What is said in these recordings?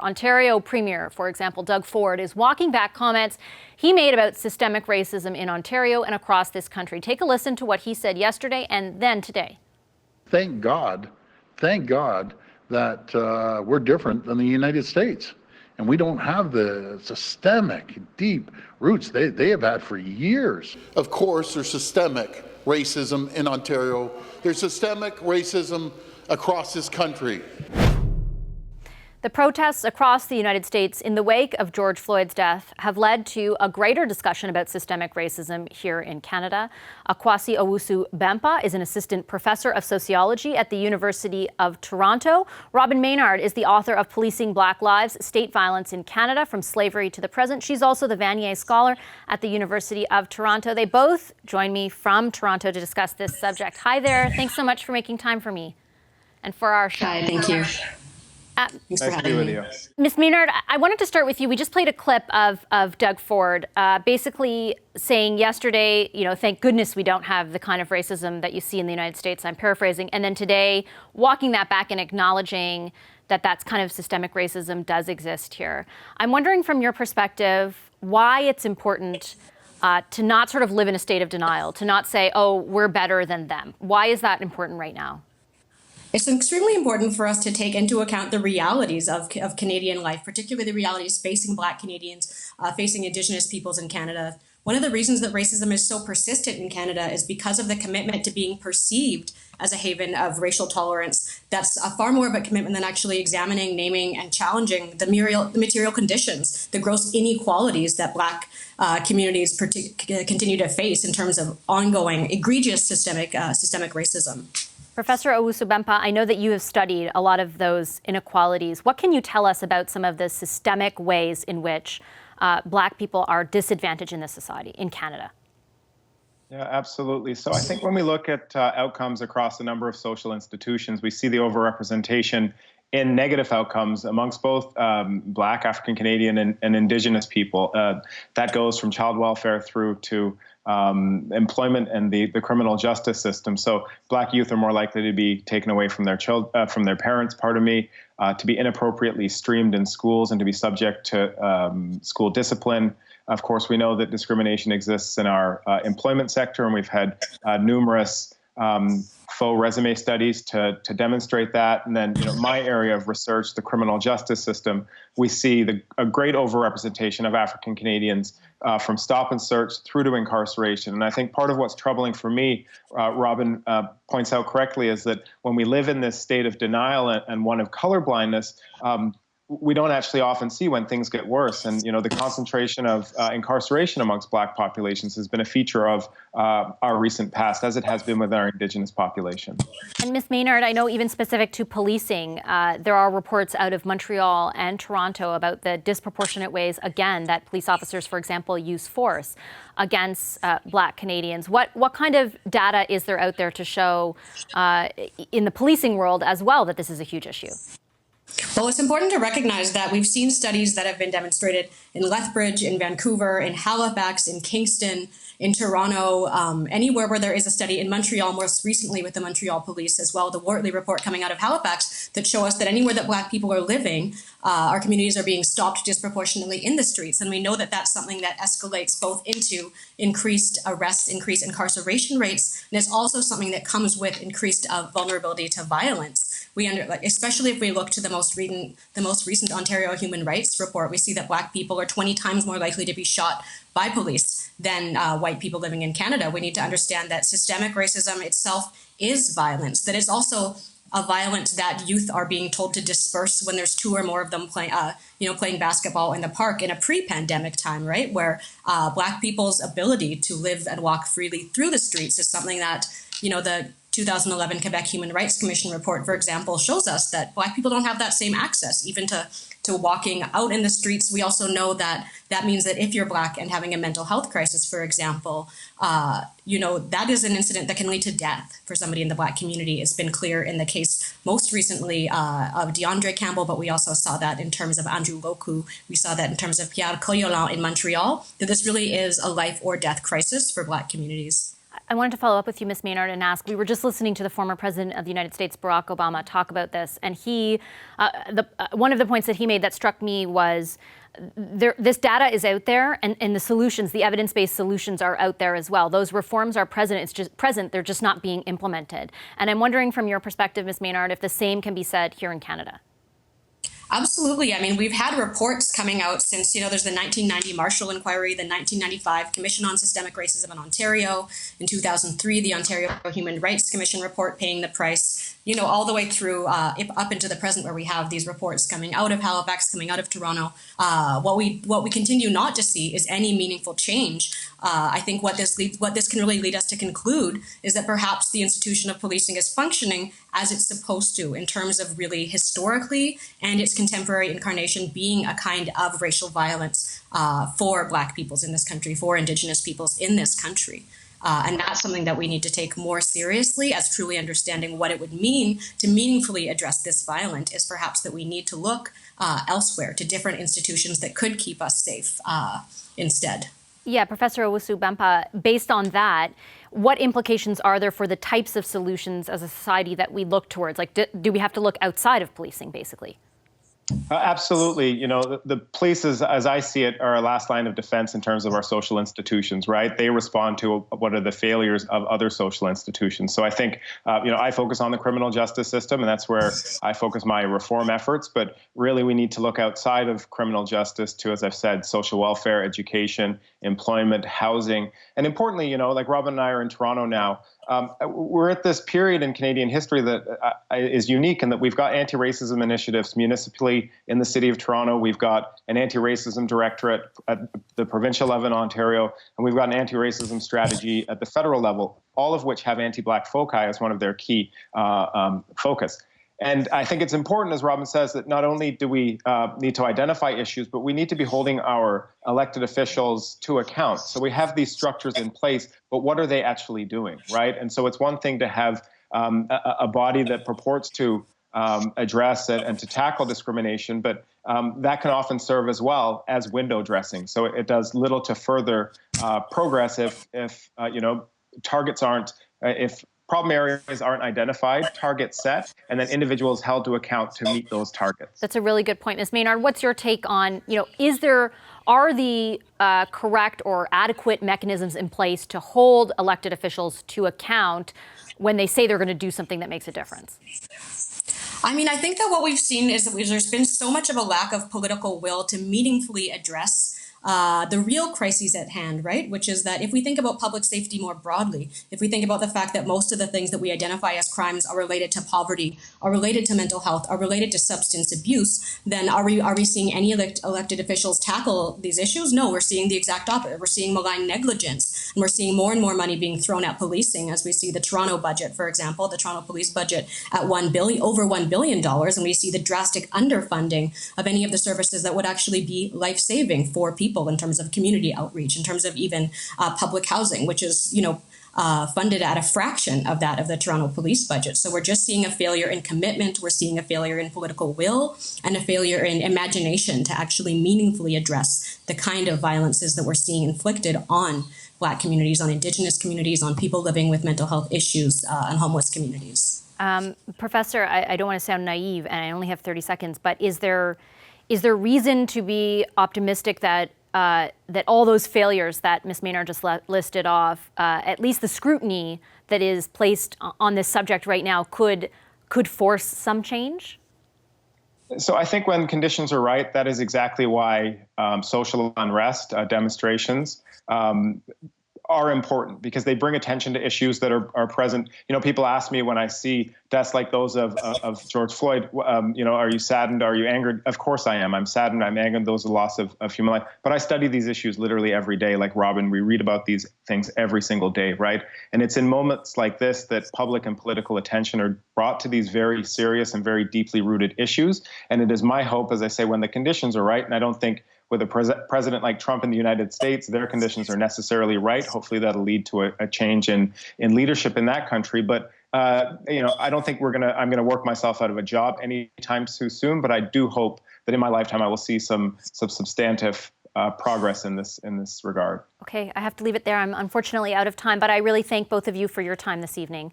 Ontario Premier, for example, Doug Ford, is walking back comments he made about systemic racism in Ontario and across this country. Take a listen to what he said yesterday and then today. Thank God that we're different than the United States. And we don't have the systemic, deep roots they have had for years. Of course, there's systemic racism in Ontario. There's systemic racism across this country. The protests across the United States in the wake of George Floyd's death have led to a greater discussion about systemic racism here in Canada. Akwasi Owusu-Bempah is an assistant professor of sociology at the University of Toronto. Robin Maynard is the author of Policing Black Lives, State Violence in Canada from Slavery to the Present. She's also the Vanier Scholar at the University of Toronto. They both join me from Toronto to discuss this subject. Hi there. Thanks so much for making time for me and for our show. Hi, thank you. Thanks for having me. Ms. Maynard, I wanted to start with you. We just played a clip of Doug Ford basically saying yesterday, thank goodness we don't have the kind of racism that you see in the United States. I'm paraphrasing. And then today, walking that back and acknowledging that that's kind of systemic racism does exist here. I'm wondering from your perspective why it's important to not sort of live in a state of denial, to not say, oh, we're better than them. Why is that important right now? It's extremely important for us to take into account the realities of Canadian life, particularly the realities facing Black Canadians, facing Indigenous peoples in Canada. One of the reasons that racism is so persistent in Canada is because of the commitment to being perceived as a haven of racial tolerance. That's far more of a commitment than actually examining, naming, and challenging the material conditions, the gross inequalities that Black communities continue to face in terms of ongoing, egregious systemic racism. Professor Owusu-Bempah, I know that you have studied a lot of those inequalities. What can you tell us about some of the systemic ways in which Black people are disadvantaged in this society, in Canada? Yeah, absolutely. So I think when we look at outcomes across a number of social institutions, we see the overrepresentation in negative outcomes amongst both Black, African Canadian, and Indigenous people. That goes from child welfare through to employment and the criminal justice system. So Black youth are more likely to be taken away from their parents, to be inappropriately streamed in schools and to be subject to school discipline. Of course, we know that discrimination exists in our employment sector, and we've had numerous faux resume studies to demonstrate that. And then, my area of research, the criminal justice system, we see a great overrepresentation of African Canadians from stop and search through to incarceration. And I think part of what's troubling for me, Robin points out correctly, is that when we live in this state of denial and one of colorblindness, we don't actually often see when things get worse. And, the concentration of incarceration amongst Black populations has been a feature of our recent past, as it has been with our Indigenous population. And Ms. Maynard, I know even specific to policing, there are reports out of Montreal and Toronto about the disproportionate ways, again, that police officers, for example, use force against Black Canadians. What kind of data is there out there to show in the policing world as well that this is a huge issue? Well, it's important to recognize that we've seen studies that have been demonstrated in Lethbridge, in Vancouver, in Halifax, in Kingston, in Toronto, anywhere where there is a study, in Montreal, most recently with the Montreal Police as well, the Wortley report coming out of Halifax that show us that anywhere that Black people are living, our communities are being stopped disproportionately in the streets. And we know that that's something that escalates both into increased arrests, increased incarceration rates, and it's also something that comes with increased vulnerability to violence. Especially if we look to the most recent Ontario Human Rights Report, we see that Black people are 20 times more likely to be shot by police than white people living in Canada. We need to understand that systemic racism itself is violence, that it's also a violence that youth are being told to disperse when there's two or more of them playing basketball in the park in a pre-pandemic time, right? Where Black people's ability to live and walk freely through the streets is something that, the 2011 Quebec Human Rights Commission report, for example, shows us that Black people don't have that same access, even to walking out in the streets. We also know that means that if you're Black and having a mental health crisis, for example, that is an incident that can lead to death for somebody in the Black community. It's been clear in the case most recently of DeAndre Campbell, but we also saw that in terms of Andrew Loku. We saw that in terms of Pierre Coyolan in Montreal, that this really is a life or death crisis for Black communities. I wanted to follow up with you, Ms. Maynard, and ask, we were just listening to the former president of the United States, Barack Obama, talk about this, and one of the points that he made that struck me was this data is out there, and the solutions, the evidence-based solutions are out there as well. Those reforms are present, they're just not being implemented. And I'm wondering from your perspective, Ms. Maynard, if the same can be said here in Canada. Absolutely. I mean, we've had reports coming out since, there's the 1990 Marshall Inquiry, the 1995 Commission on Systemic Racism in Ontario, in 2003, the Ontario Human Rights Commission report paying the price, all the way through up into the present, where we have these reports coming out of Halifax, coming out of Toronto. What we continue not to see is any meaningful change. I think what this can really lead us to conclude is that perhaps the institution of policing is functioning as it's supposed to, in terms of really historically and its contemporary incarnation being a kind of racial violence for Black peoples in this country, for Indigenous peoples in this country. And that's something that we need to take more seriously, as truly understanding what it would mean to meaningfully address this violence is perhaps that we need to look elsewhere to different institutions that could keep us safe instead. Yeah, Professor Owusu-Bempah, based on that, what implications are there for the types of solutions as a society that we look towards? Like, do we have to look outside of policing, basically? Absolutely. The police, as I see it, are a last line of defense in terms of our social institutions, right? They respond to what are the failures of other social institutions. So I think, I focus on the criminal justice system, and that's where I focus my reform efforts. But really, we need to look outside of criminal justice to, as I've said, social welfare, education, employment, housing. And importantly, like Robin and I are in Toronto now, we're at this period in Canadian history that is unique in that we've got anti-racism initiatives municipally in the city of Toronto. We've got an anti-racism directorate at the provincial level in Ontario, and we've got an anti-racism strategy at the federal level, all of which have anti-Black foci as one of their key focus. And I think it's important, as Robin says, that not only do we need to identify issues, but we need to be holding our elected officials to account. So we have these structures in place, but what are they actually doing, right? And so it's one thing to have a body that purports to address it and to tackle discrimination, but that can often serve as well as window dressing. So it does little to further progress if targets aren't, if problem areas aren't identified, targets set, and then individuals held to account to meet those targets. That's a really good point. Ms. Maynard, what's your take on, are the correct or adequate mechanisms in place to hold elected officials to account when they say they're going to do something that makes a difference? I mean, I think that what we've seen is that there's been so much of a lack of political will to meaningfully address the real crises at hand, right? Which is that if we think about public safety more broadly, if we think about the fact that most of the things that we identify as crimes are related to poverty, are related to mental health, are related to substance abuse, then are we seeing any elected officials tackle these issues? No, we're seeing the exact opposite. We're seeing malign negligence, and we're seeing more and more money being thrown at policing, as we see the Toronto budget, for example, the Toronto police budget at over $1 billion, and we see the drastic underfunding of any of the services that would actually be life-saving for people in terms of community outreach, in terms of even public housing, which is, funded at a fraction of that of the Toronto police budget. So we're just seeing a failure in commitment, we're seeing a failure in political will, and a failure in imagination to actually meaningfully address the kind of violences that we're seeing inflicted on Black communities, on Indigenous communities, on people living with mental health issues, and homeless communities. Professor, I don't want to sound naive, and I only have 30 seconds, but is there reason to be optimistic that all those failures that Ms. Maynard just listed off, at least the scrutiny that is placed on this subject right now, could force some change? So I think when conditions are right, that is exactly why social unrest, demonstrations, are important, because they bring attention to issues that are present. People ask me when I see deaths like those of George Floyd, are you saddened? Are you angered? Of course I am. I'm saddened. I'm angered. Those are the loss of human life. But I study these issues literally every day. Like Robin, we read about these things every single day, right? And it's in moments like this that public and political attention are brought to these very serious and very deeply rooted issues. And it is my hope, as I say, when the conditions are right, and I don't think with a president like Trump in the United States, their conditions are necessarily right. Hopefully that'll lead to a change in leadership in that country. But I don't think I'm going to work myself out of a job anytime too soon. But I do hope that in my lifetime I will see some substantive progress in this regard. Okay, I have to leave it there. I'm unfortunately out of time, but I really thank both of you for your time this evening.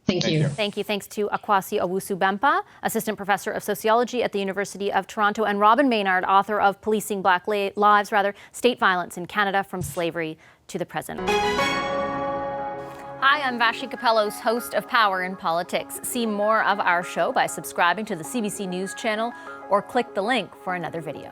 Thank you. Thank you. Thanks to Akwasi Owusu-Bempah, Assistant Professor of Sociology at the University of Toronto, and Robin Maynard, author of Policing Black Lives, State Violence in Canada from Slavery to the Present. Hi, I'm Vashi Capellos, host of Power in Politics. See more of our show by subscribing to the CBC News channel or click the link for another video.